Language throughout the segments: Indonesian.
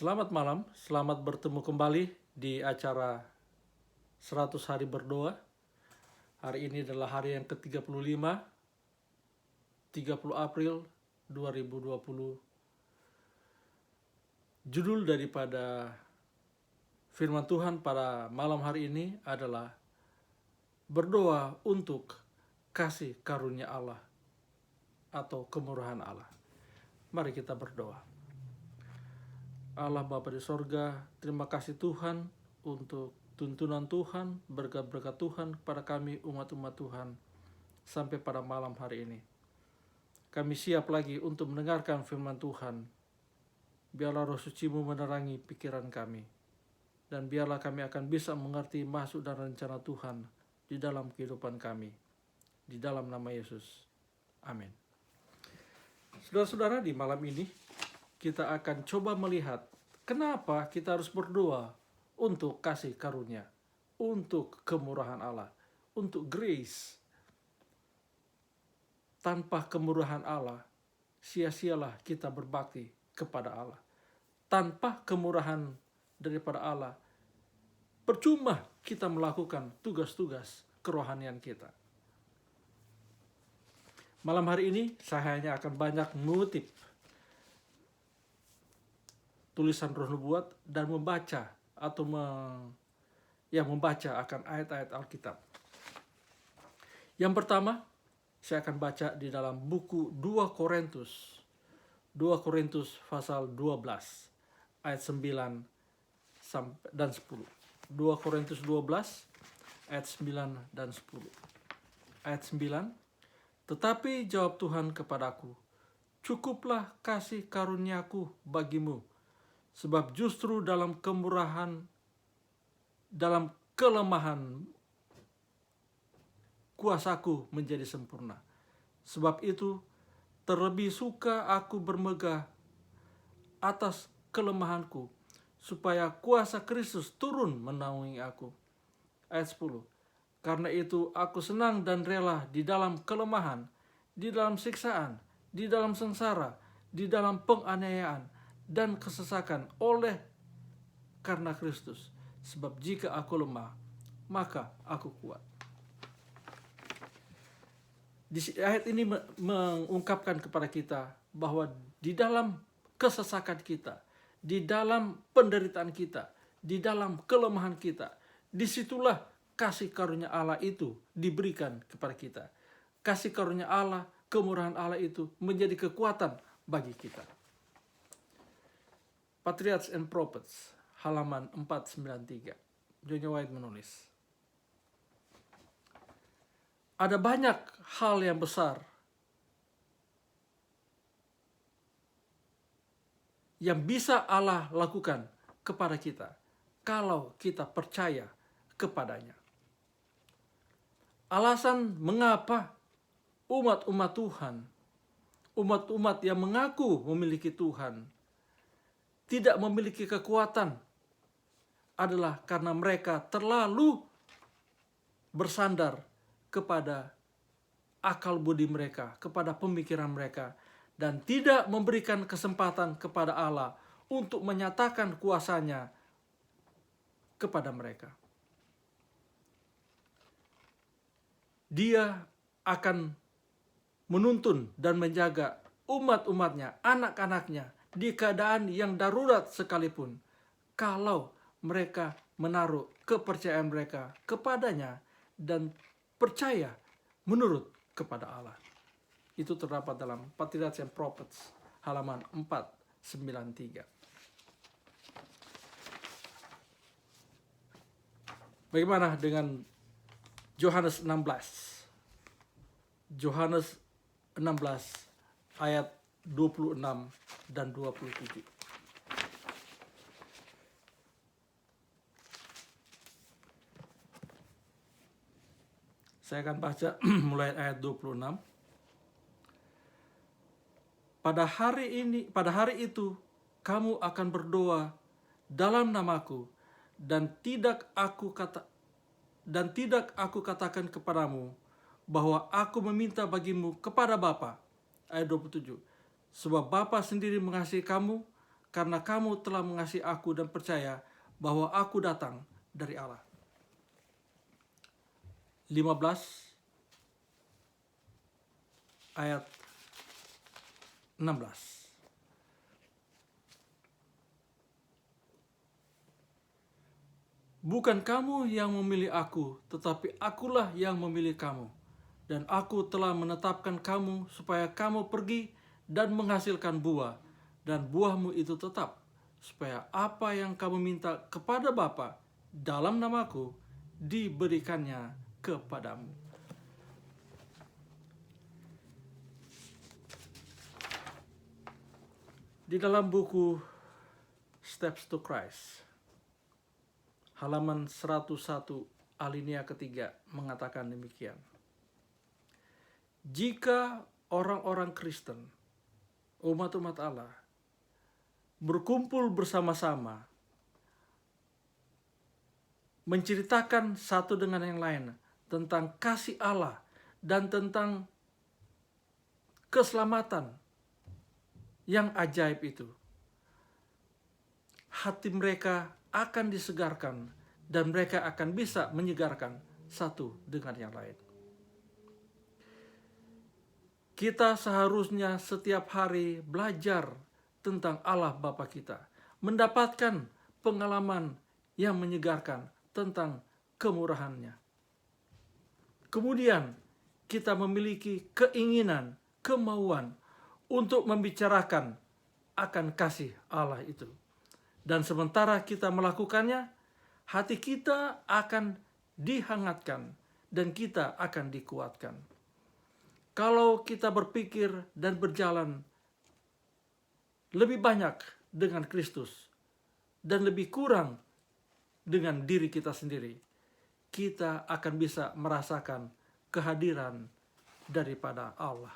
Selamat malam, selamat bertemu kembali di acara 100 hari berdoa. Hari ini adalah hari yang ke-35, 30 April 2020. Judul daripada firman Tuhan pada malam hari ini adalah berdoa untuk kasih karunia Allah atau kemurahan Allah. Mari kita berdoa. Allah Bapa di sorga, terima kasih Tuhan untuk tuntunan Tuhan, berkat-berkat Tuhan kepada kami umat-umat Tuhan sampai pada malam hari ini. Kami siap lagi untuk mendengarkan firman Tuhan. Biarlah Roh Suci-Mu menerangi pikiran kami, dan biarlah kami akan bisa mengerti maksud dan rencana Tuhan di dalam kehidupan kami. Di dalam nama Yesus. Amin. Saudara-saudara, di malam ini kita akan coba melihat kenapa kita harus berdoa untuk kasih karunia, untuk kemurahan Allah, untuk grace. Tanpa kemurahan Allah, sia-sialah kita berbakti kepada Allah. Tanpa kemurahan daripada Allah, percuma kita melakukan tugas-tugas kerohanian kita. Malam hari ini saya hanya akan banyak mengutip tulisan Roh Nubuat dan membaca atau membaca akan ayat-ayat Alkitab. Yang pertama, saya akan baca di dalam buku 2 Korintus pasal 12 ayat 9 dan 10. 2 Korintus 12 ayat 9 dan 10. Ayat 9, tetapi jawab Tuhan kepadaku, cukuplah kasih karuniaku bagimu, sebab justru dalam kelemahan kuasaku menjadi sempurna. Sebab itu terlebih suka aku bermegah atas kelemahanku, supaya kuasa Kristus turun menaungi aku. Ayat 10, karena itu aku senang dan rela di dalam kelemahan, di dalam siksaan, di dalam sengsara, di dalam penganiayaan, dan kesesakan karena Kristus. Sebab jika aku lemah, maka aku kuat. Di ayat ini mengungkapkan kepada kita bahwa di dalam kesesakan kita, di dalam penderitaan kita, di dalam kelemahan kita, disitulah kasih karunia Allah itu diberikan kepada kita. Kasih karunia Allah, kemurahan Allah itu menjadi kekuatan bagi kita. Patriarchs and Prophets, halaman 493. John White menulis, ada banyak hal yang besar yang bisa Allah lakukan kepada kita kalau kita percaya kepadanya. Alasan mengapa umat-umat Tuhan, umat-umat yang mengaku memiliki Tuhan, tidak memiliki kekuatan adalah karena mereka terlalu bersandar kepada akal budi mereka, kepada pemikiran mereka, dan tidak memberikan kesempatan kepada Allah untuk menyatakan kuasanya kepada mereka. Dia akan menuntun dan menjaga umat-umatnya, anak-anaknya, di keadaan yang darurat sekalipun, kalau mereka menaruh kepercayaan mereka kepadanya dan percaya menurut kepada Allah. Itu terdapat dalam Patriarchs and Prophets halaman 493. Bagaimana dengan Yohanes 16? Yohanes 16 ayat 26 dan 27. Saya akan baca mulai ayat 26. Pada hari itu kamu akan berdoa dalam namaku, dan tidak aku katakan kepadamu bahwa aku meminta bagimu kepada Bapa. Ayat 27. Sebab Bapa sendiri mengasihi kamu karena kamu telah mengasihi aku dan percaya bahwa aku datang dari Allah. 15 ayat 16. Bukan kamu yang memilih aku, tetapi akulah yang memilih kamu. Dan aku telah menetapkan kamu supaya kamu pergi dan menghasilkan buah, dan buahmu itu tetap, supaya apa yang kamu minta kepada Bapa dalam namaku diberikannya kepadamu. Di dalam buku Steps to Christ, halaman 101 alinea ketiga mengatakan demikian. Jika orang-orang Kristen, umat-umat Allah, berkumpul bersama-sama, menceritakan satu dengan yang lain tentang kasih Allah dan tentang keselamatan yang ajaib itu, hati mereka akan disegarkan dan mereka akan bisa menyegarkan satu dengan yang lain. Kita seharusnya setiap hari belajar tentang Allah Bapa kita, mendapatkan pengalaman yang menyegarkan tentang kemurahan-Nya. Kemudian kita memiliki keinginan, kemauan untuk membicarakan akan kasih Allah itu. Dan sementara kita melakukannya, hati kita akan dihangatkan dan kita akan dikuatkan. Kalau kita berpikir dan berjalan lebih banyak dengan Kristus dan lebih kurang dengan diri kita sendiri, kita akan bisa merasakan kehadiran daripada Allah.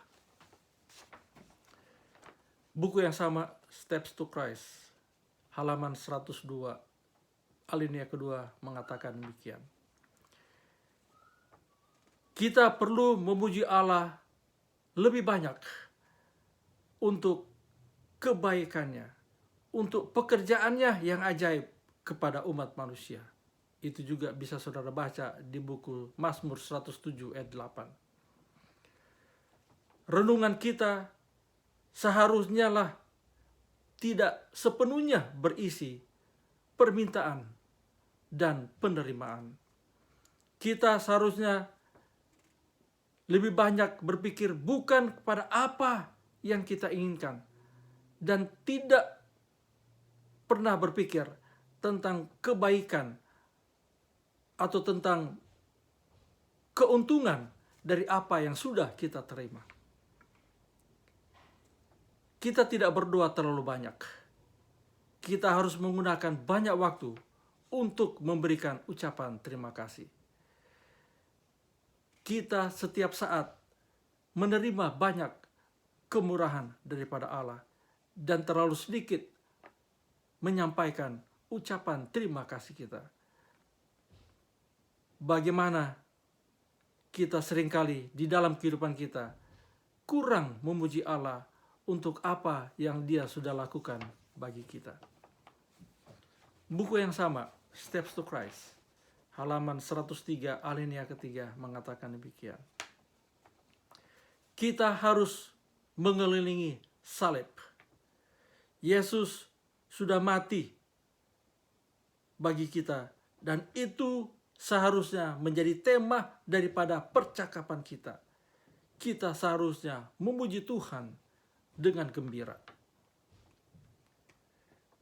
Buku yang sama, Steps to Christ, halaman 102, alinea kedua mengatakan demikian. Kita perlu memuji Allah lebih banyak untuk kebaikannya, untuk pekerjaannya yang ajaib kepada umat manusia. Itu juga bisa saudara baca di buku Mazmur 107 ayat 8. Renungan kita seharusnya lah tidak sepenuhnya berisi permintaan dan penerimaan. Kita seharusnya lebih banyak berpikir bukan kepada apa yang kita inginkan dan tidak pernah berpikir tentang kebaikan atau tentang keuntungan dari apa yang sudah kita terima. Kita tidak berdoa terlalu banyak. Kita harus menggunakan banyak waktu untuk memberikan ucapan terima kasih. Kita setiap saat menerima banyak kemurahan daripada Allah dan terlalu sedikit menyampaikan ucapan terima kasih kita. Bagaimana kita seringkali di dalam kehidupan kita kurang memuji Allah untuk apa yang Dia sudah lakukan bagi kita. Buku yang sama, Steps to Christ, halaman 103 alinea ketiga mengatakan demikian. Kita harus mengelilingi salib. Yesus sudah mati bagi kita dan itu seharusnya menjadi tema daripada percakapan kita. Kita seharusnya memuji Tuhan dengan gembira.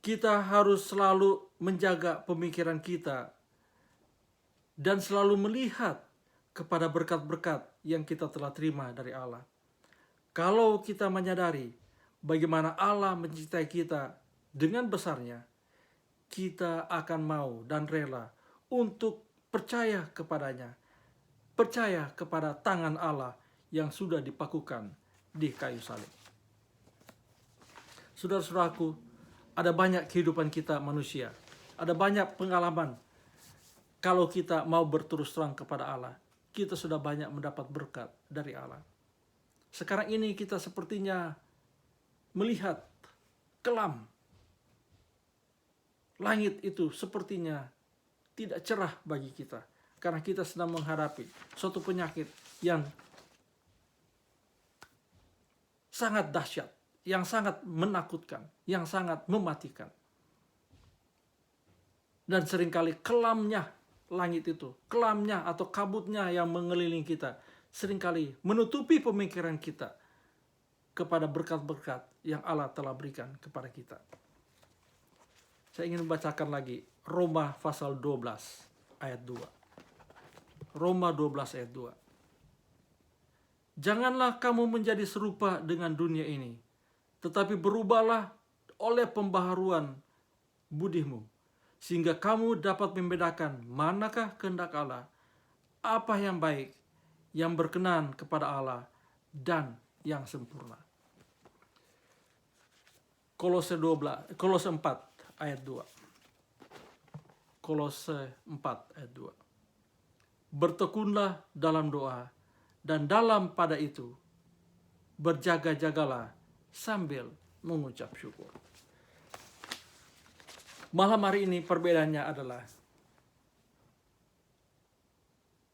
Kita harus selalu menjaga pemikiran kita dan selalu melihat kepada berkat-berkat yang kita telah terima dari Allah. Kalau kita menyadari bagaimana Allah mencintai kita dengan besarnya, kita akan mau dan rela untuk percaya kepadanya, percaya kepada tangan Allah yang sudah dipakukan di kayu salib. Saudara-saudaraku, ada banyak kehidupan kita manusia, ada banyak pengalaman. Kalau kita mau berterus terang kepada Allah, kita sudah banyak mendapat berkat dari Allah. Sekarang ini kita sepertinya melihat kelam langit itu sepertinya tidak cerah bagi kita, karena kita sedang menghadapi suatu penyakit yang sangat dahsyat, yang sangat menakutkan, yang sangat mematikan. Dan seringkali kelamnya langit itu, kelamnya atau kabutnya yang mengelilingi kita, seringkali menutupi pemikiran kita kepada berkat-berkat yang Allah telah berikan kepada kita. Saya ingin membacakan lagi Roma pasal 12 ayat 2. Roma 12 ayat 2. Janganlah kamu menjadi serupa dengan dunia ini, tetapi berubahlah oleh pembaharuan budimu, sehingga kamu dapat membedakan manakah kehendak Allah, apa yang baik, yang berkenan kepada Allah, dan yang sempurna. Kolose 4 ayat 2. Kolose 4 ayat 2. Bertekunlah dalam doa, dan dalam pada itu berjaga-jagalah sambil mengucap syukur. Malam hari ini perbedaannya adalah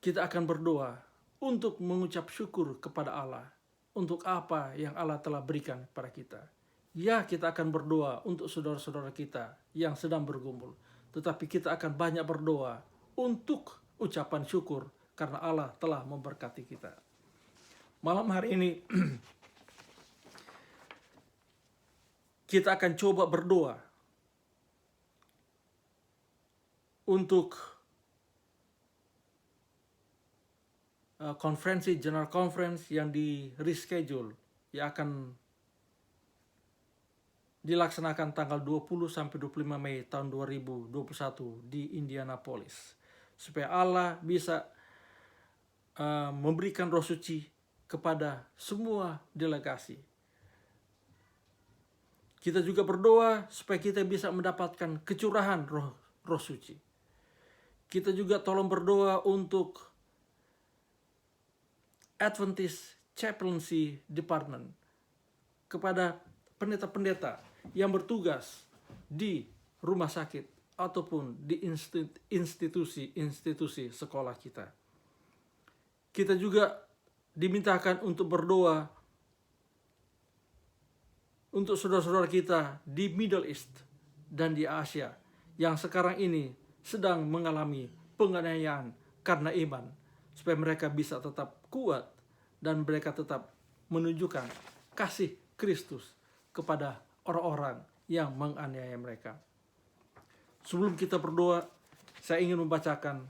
kita akan berdoa untuk mengucap syukur kepada Allah untuk apa yang Allah telah berikan kepada kita. Ya, kita akan berdoa untuk saudara-saudara kita yang sedang bergumul, tetapi kita akan banyak berdoa untuk ucapan syukur karena Allah telah memberkati kita. Malam hari ini kita akan coba berdoa untuk konferensi General Conference yang di reschedule, yang akan dilaksanakan tanggal 20 sampai 25 Mei tahun 2021 di Indianapolis, supaya Allah bisa memberikan roh suci kepada semua delegasi. Kita juga berdoa supaya kita bisa mendapatkan kecurahan roh suci. Kita juga tolong berdoa untuk Adventist Chaplaincy Department, kepada pendeta-pendeta yang bertugas di rumah sakit ataupun di institusi sekolah kita. Kita juga dimintakan untuk berdoa untuk saudara-saudara kita di Middle East dan di Asia yang sekarang ini sedang mengalami penganiayaan karena iman, supaya mereka bisa tetap kuat dan mereka tetap menunjukkan kasih Kristus kepada orang-orang yang menganiaya mereka. Sebelum kita berdoa, saya ingin membacakan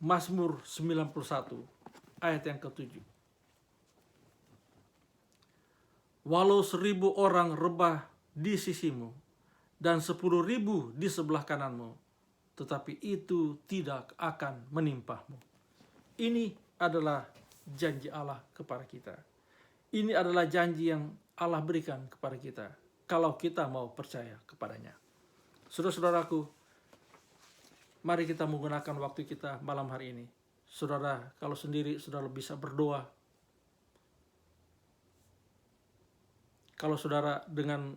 Mazmur 91 ayat yang ke-7. Walau 1.000 orang rebah di sisimu dan 10.000 di sebelah kananmu, tetapi itu tidak akan menimpamu. Ini adalah janji Allah kepada kita. Ini adalah janji yang Allah berikan kepada kita kalau kita mau percaya kepadanya. Saudara-saudaraku, mari kita menggunakan waktu kita malam hari ini. Saudara, kalau sendiri saudara bisa berdoa. Kalau saudara dengan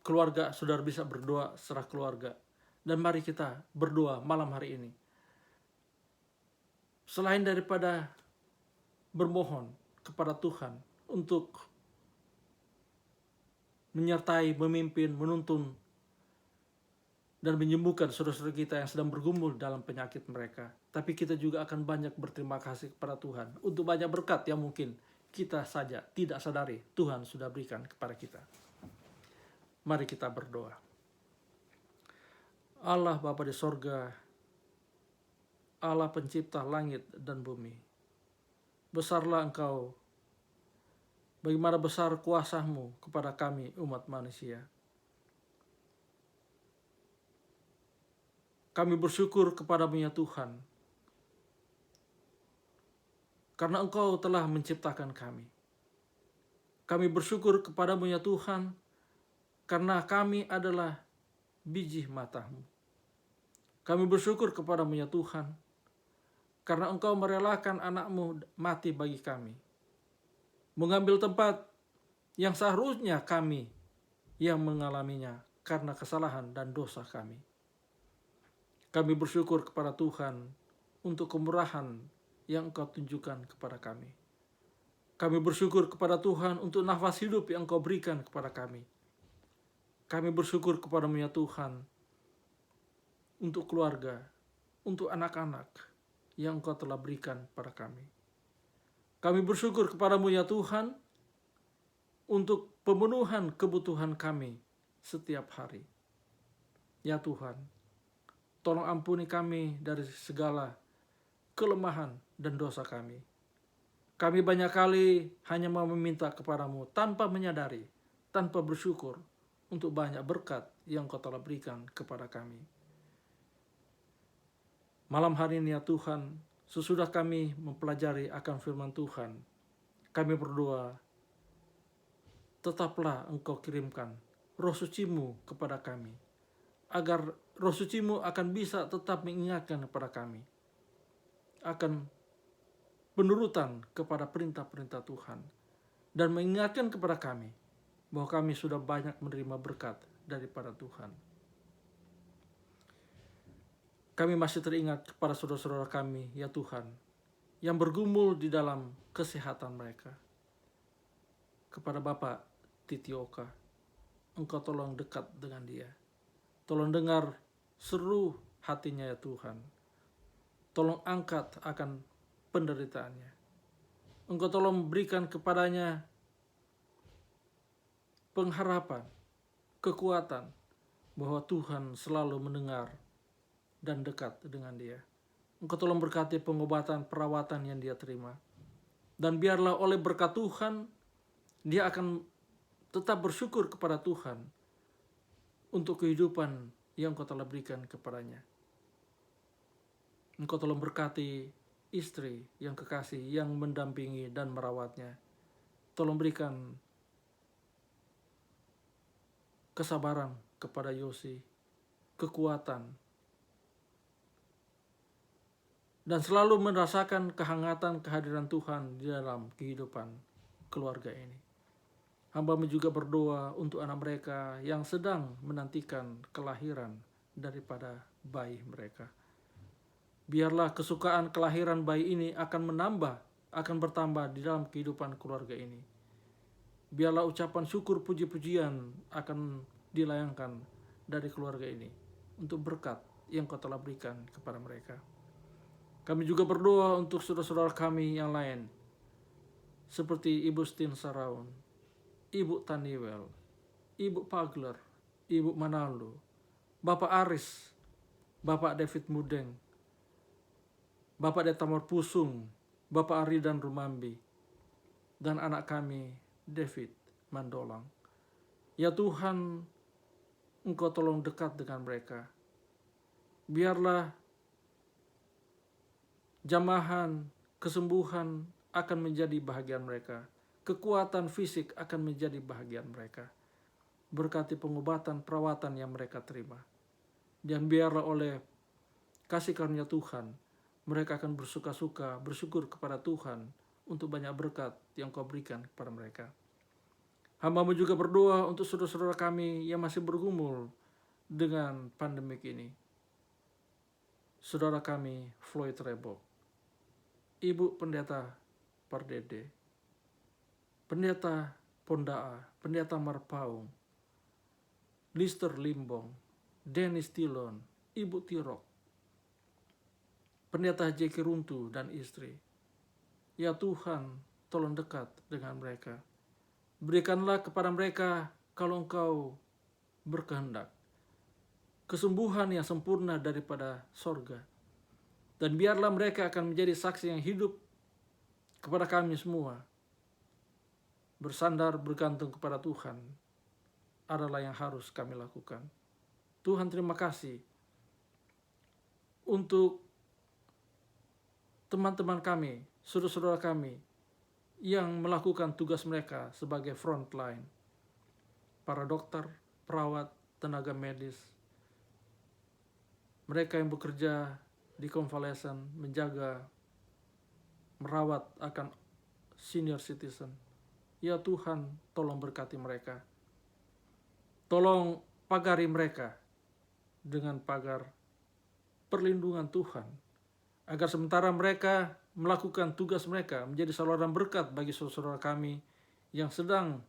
keluarga, saudara bisa berdoa secara keluarga. Dan mari kita berdoa malam hari ini. Selain daripada bermohon kepada Tuhan untuk menyertai, memimpin, menuntun, dan menyembuhkan saudara-saudara kita yang sedang bergumul dalam penyakit mereka. Tapi kita juga akan banyak berterima kasih kepada Tuhan untuk banyak berkat yang mungkin kita saja tidak sadari Tuhan sudah berikan kepada kita. Mari kita berdoa. Allah Bapa di sorga, Allah pencipta langit dan bumi, besarlah Engkau, bagaimana besar kuasa-Mu kepada kami umat manusia. Kami bersyukur kepada-Mu ya Tuhan, karena Engkau telah menciptakan kami. Kami bersyukur kepada-Mu ya Tuhan, karena kami adalah biji mata-Mu. Kami bersyukur kepada-Mu ya Tuhan, karena Engkau merelakan anak-Mu mati bagi kami, mengambil tempat yang seharusnya kami yang mengalaminya karena kesalahan dan dosa kami. Kami bersyukur kepada Tuhan untuk kemurahan yang Engkau tunjukkan kepada kami. Kami bersyukur kepada Tuhan untuk nafas hidup yang Engkau berikan kepada kami. Kami bersyukur kepada-Mu ya Tuhan untuk keluarga, untuk anak-anak yang Engkau telah berikan pada kami. Kami bersyukur kepada-Mu ya Tuhan untuk pemenuhan kebutuhan kami setiap hari. Ya Tuhan, tolong ampuni kami dari segala kelemahan dan dosa kami. Kami banyak kali hanya mau meminta kepada-Mu tanpa menyadari, tanpa bersyukur untuk banyak berkat yang Kau telah berikan kepada kami. Malam hari ini ya Tuhan, sesudah kami mempelajari akan firman Tuhan, kami berdoa, tetaplah Engkau kirimkan Roh Suci-Mu kepada kami, agar Roh Suci-Mu akan bisa tetap mengingatkan kepada kami akan penurutan kepada perintah-perintah Tuhan, dan mengingatkan kepada kami bahwa kami sudah banyak menerima berkat daripada Tuhan. Kami masih teringat kepada saudara-saudara kami, ya Tuhan, yang bergumul di dalam kesehatan mereka. Kepada Bapak Titioka, Engkau tolong dekat dengan dia. Tolong dengar seru hatinya ya Tuhan. Tolong angkat akan penderitaannya. Engkau tolong berikan kepadanya pengharapan, kekuatan bahwa Tuhan selalu mendengar dan dekat dengan dia. Engkau tolong berkati pengobatan, perawatan yang dia terima. Dan biarlah oleh berkat Tuhan, dia akan tetap bersyukur kepada Tuhan untuk kehidupan yang Engkau telah berikan kepadanya. Engkau tolong berkati istri yang kekasih yang mendampingi dan merawatnya. Tolong berikan kesabaran kepada Yosi, kekuatan, dan selalu merasakan kehangatan kehadiran Tuhan di dalam kehidupan keluarga ini. Hamba-Mu juga berdoa untuk anak mereka yang sedang menantikan kelahiran daripada bayi mereka. Biarlah kesukaan kelahiran bayi ini akan bertambah di dalam kehidupan keluarga ini. Biarlah ucapan syukur puji-pujian akan dilayangkan dari keluarga ini untuk berkat yang Kau telah berikan kepada mereka. Kami juga berdoa untuk saudara-saudara kami yang lain, seperti Ibu Stin Saraun, Ibu Taniwel, Ibu Pagler, Ibu Manalu, Bapak Aris, Bapak David Mudeng, Bapak Detamor Pusung, Bapak Aridan Rumambi, dan anak kami David Mandolang. Ya Tuhan, Engkau tolong dekat dengan mereka. Biarlah jamahan, kesembuhan akan menjadi bahagian mereka. Kekuatan fisik akan menjadi bahagian mereka. Berkati pengobatan, perawatan yang mereka terima. Dan biarlah oleh kasih karunia Tuhan, mereka akan bersuka-suka, bersyukur kepada Tuhan untuk banyak berkat yang Kau berikan kepada mereka. Hamba-Mu juga berdoa untuk saudara-saudara kami yang masih bergumul dengan pandemik ini. Saudara kami Floyd Rebok, Ibu Pendeta Pardede, Pendeta Pondaa, Pendeta Marpaung, Lister Limbong, Dennis Tilon, Ibu Tirok, Pendeta Jeki Runtu dan istri. Ya Tuhan, tolong dekat dengan mereka. Berikanlah kepada mereka kalau Engkau berkehendak kesembuhan yang sempurna daripada sorga. Dan biarlah mereka akan menjadi saksi yang hidup kepada kami semua. Bersandar bergantung kepada Tuhan adalah yang harus kami lakukan. Tuhan, terima kasih untuk teman-teman kami, saudara-saudara kami yang melakukan tugas mereka sebagai frontline. Para dokter, perawat, tenaga medis, mereka yang bekerja di convalescent, menjaga, merawat akan senior citizen. Ya Tuhan, tolong berkati mereka. Tolong pagari mereka dengan pagar perlindungan Tuhan, agar sementara mereka melakukan tugas mereka menjadi saluran berkat bagi saudara kami yang sedang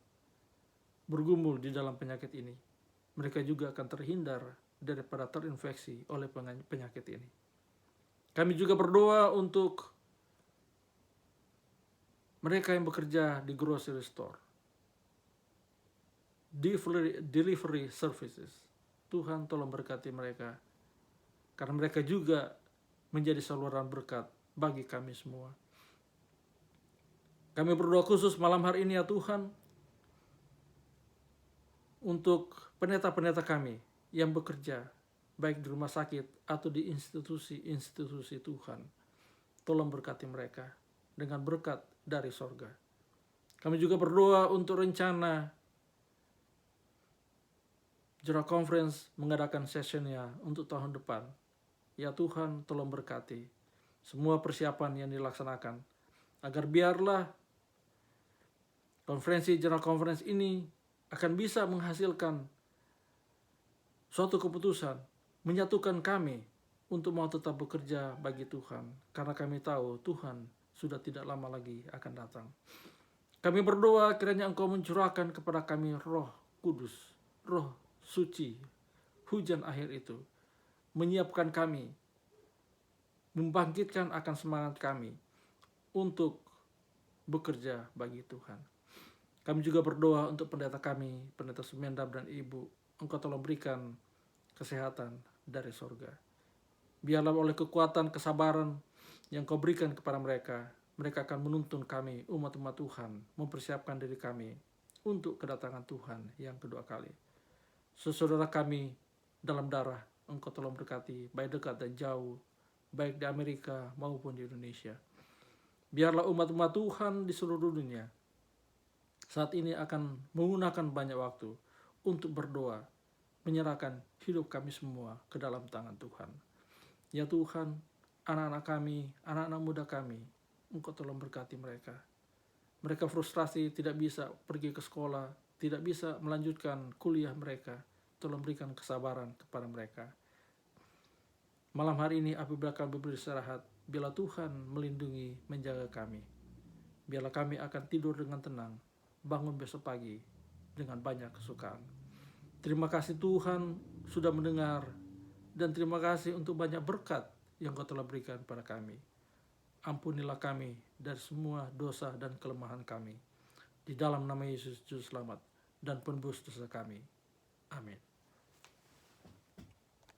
bergumul di dalam penyakit ini, mereka juga akan terhindar daripada terinfeksi oleh penyakit ini. Kami juga berdoa untuk mereka yang bekerja di grocery store, delivery services. Tuhan tolong berkati mereka, karena mereka juga menjadi saluran berkat bagi kami semua. Kami berdoa khusus malam hari ini ya Tuhan, untuk pendeta-pendeta kami yang bekerja baik di rumah sakit atau di institusi-institusi Tuhan. Tolong berkati mereka dengan berkat dari sorga. Kami juga berdoa untuk rencana General Conference mengadakan sessionnya untuk tahun depan. Ya Tuhan, tolong berkati semua persiapan yang dilaksanakan, agar biarlah konferensi General Conference ini akan bisa menghasilkan suatu keputusan, menyatukan kami untuk mau tetap bekerja bagi Tuhan, karena kami tahu Tuhan sudah tidak lama lagi akan datang. Kami berdoa kiranya Engkau mencurahkan kepada kami Roh Kudus, Roh Suci, hujan akhir itu, menyiapkan kami, membangkitkan akan semangat kami untuk bekerja bagi Tuhan. Kami juga berdoa untuk pendeta kami, pendeta Sumendap dan Ibu, Engkau tolong berikan kesehatan dari sorga. Biarlah oleh kekuatan, kesabaran yang Kau berikan kepada mereka, mereka akan menuntun kami, umat-umat Tuhan, mempersiapkan diri kami untuk kedatangan Tuhan yang kedua kali. Saudara kami dalam darah, Engkau tolong berkati, baik dekat dan jauh, baik di Amerika maupun di Indonesia. Biarlah umat-umat Tuhan di seluruh dunia saat ini akan menggunakan banyak waktu untuk berdoa, menyerahkan hidup kami semua ke dalam tangan Tuhan. Ya Tuhan, anak-anak kami, anak-anak muda kami, Engkau tolong berkati mereka. Mereka frustrasi tidak bisa pergi ke sekolah, tidak bisa melanjutkan kuliah mereka. Tolong berikan kesabaran kepada mereka. Malam hari ini apabila kami beristirahat, biarlah Tuhan melindungi, menjaga kami. Biarlah kami akan tidur dengan tenang, bangun besok pagi dengan banyak kesukaan. Terima kasih Tuhan sudah mendengar, dan terima kasih untuk banyak berkat yang Kau telah berikan pada kami. Ampunilah kami dari semua dosa dan kelemahan kami. Di dalam nama Yesus Juru Selamat dan penebus dosa kami. Amin.